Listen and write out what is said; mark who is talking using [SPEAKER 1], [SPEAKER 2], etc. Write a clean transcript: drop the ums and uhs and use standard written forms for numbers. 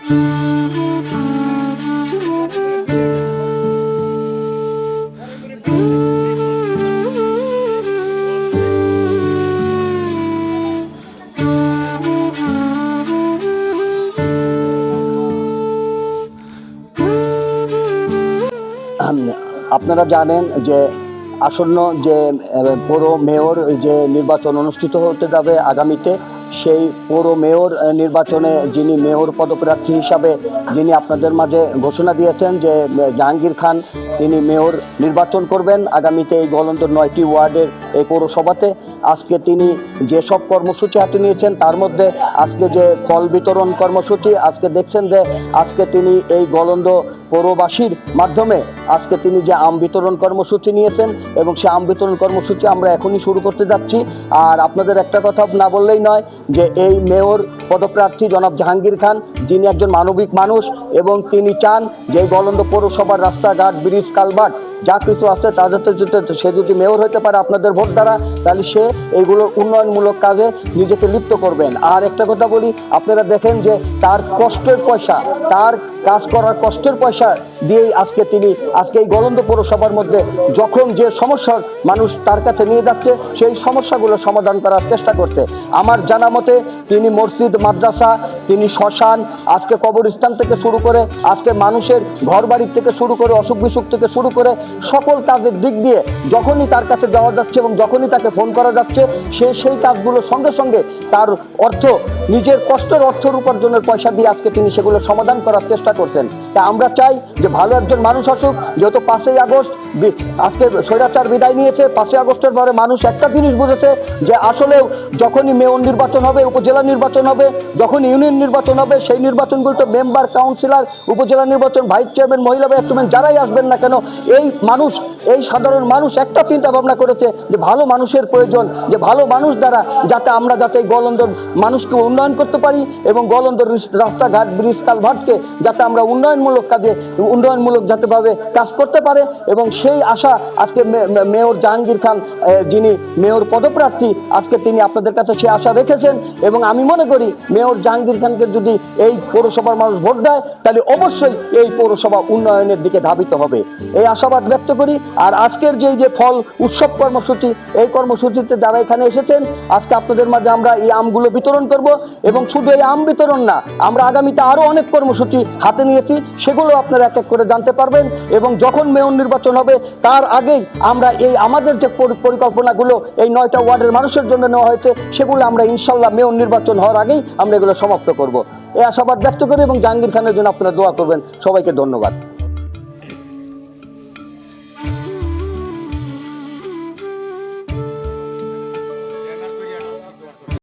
[SPEAKER 1] আপনারা জানেন যে আসন্ন যে পৌর মেয়র যে নির্বাচন অনুষ্ঠিত হতে যাবে আগামীতে, সেই পৌর মেয়র নির্বাচনে যিনি মেয়র পদপ্রার্থী হিসাবে যিনি আপনাদের মাঝে ঘোষণা দিয়েছেন যে জাহাঙ্গীর খান, তিনি মেয়র নির্বাচন করবেন আগামীতে এই গলন্দর 9টি ওয়ার্ডের এই পৌরসভাতে। আজকে তিনি যেসব কর্মসূচি হাতে নিয়েছেন তার মধ্যে আজকে যে ফল বিতরণ কর্মসূচি, আজকে দেখছেন যে আজকে তিনি এই গলন্দ পৌরবাসীর মাধ্যমে আজকে তিনি যে আম বিতরণ কর্মসূচি নিয়েছেন এবং সেই আম বিতরণ কর্মসূচি আমরা এখনই শুরু করতে যাচ্ছি। আর আপনাদের একটা কথা না বললেই নয় যে এই মেয়র পদপ্রার্থী জনাব জাহাঙ্গীর খান, যিনি একজন মানবিক মানুষ এবং তিনি চান যে গলন্দ পৌরসভার রাস্তাঘাট, ব্রিজ, কালভার্ট যা কিছু আছে তাদের সে যদি মেয়র হতে পারে আপনাদের ভোট দ্বারা, তাহলে সে এইগুলো উন্নয়নমূলক কাজে নিজেকে লিপ্ত করবেন। আর একটা কথা বলি, আপনারা দেখেন যে তার কষ্টের পয়সা, তার কাজ করার কষ্টের পয়সা দিয়েই আজকে তিনি এই গলন্দ পৌরসভার মধ্যে যখন যে সমস্যার মানুষ তার কাছে নিয়ে যাচ্ছে সেই সমস্যাগুলো সমাধান করার চেষ্টা করছে। আমার জানা মতে তিনি মসজিদ, মাদ্রাসা, তিনি শ্মশান, আজকে কবরস্থান থেকে শুরু করে আজকে মানুষের ঘর বাড়ির থেকে শুরু করে অসুখ বিসুখ থেকে শুরু করে সকল কাজের দিক দিয়ে যখনই তার কাছে যাওয়া যাচ্ছে এবং যখনই তাকে ফোন করা যাচ্ছে সে সেই কাজগুলো সঙ্গে সঙ্গে তার অর্থ, নিজের কষ্টের অর্থ উপার্জনের পয়সা দিয়ে আজকে তিনি সেগুলো সমাধান করার চেষ্টা করছেন। তা আমরা চাই যে ভালো একজন মানুষ আসুক। যেহেতু 5ই আগস্ট আজকে স্বৈরাচার বিদায় নিয়েছে, 5ই আগস্টের পরে মানুষ একটা জিনিস বুঝেছে যে আসলেও যখনই মেয়র নির্বাচন হবে, উপজেলা নির্বাচন হবে, যখন ইউনিয়ন নির্বাচন হবে, সেই নির্বাচনগুলোতে মেম্বার, কাউন্সিলর, উপজেলা নির্বাচন, ভাইস চেয়ারম্যান, মহিলা ভাইস চেয়ারম্যান যারাই আসবেন না কেন, এই মানুষ, এই সাধারণ মানুষ একটা চিন্তা ভাবনা করেছে যে ভালো মানুষের প্রয়োজন, যে ভালো মানুষ দ্বারা যাতে আমরা এই গলন্দর মানুষকে উন্নয়ন করতে পারি এবং গলন্দর রাস্তাঘাট, ব্রিজ, কালভার্টকে যাতে আমরা উন্নয়নমূলক যাতেভাবে কাজ করতে পারে। এবং সেই আশা আজকে মেয়র জাহাঙ্গীর খান, যিনি মেয়র পদপ্রার্থী, আজকে তিনি আপনাদের কাছে সে আশা রেখেছেন। এবং আমি মনে করি মেয়র জাহাঙ্গীর খানকে যদি এই পৌরসভার মানুষ ভোট দেয় তাহলে অবশ্যই এই পৌরসভা উন্নয়নের দিকে ধাবিত হবে, এই আশাবাদ ব্যক্ত করি। আর আজকের যে ফল উৎসব কর্মসূচি, এই কর্মসূচিতে যারা এখানে এসেছেন, আজকে আপনাদের মাঝে আমরা এই আমগুলো বিতরণ করব। এবং শুধু এই আম বিতরণ না, আমরা আগামীতে আরও অনেক কর্মসূচি হাতে নিয়েছি, সেগুলো আপনারা এক এক করে জানতে পারবেন। এবং যখন মেয়র নির্বাচন হবে তার আগেই আমরা এই আমাদের যে পরিকল্পনাগুলো এই 9টা ওয়ার্ডের মানুষের জন্য নেওয়া হয়েছে, সেগুলো আমরা ইনশাল্লাহ মেয়র নির্বাচন হওয়ার আগেই আমরা এগুলো সমাপ্ত করব, এই আশাবাদ ব্যক্ত করি। এবং জাহাঙ্গীর খানের জন্য আপনারা দোয়া করবেন। সবাইকে ধন্যবাদ।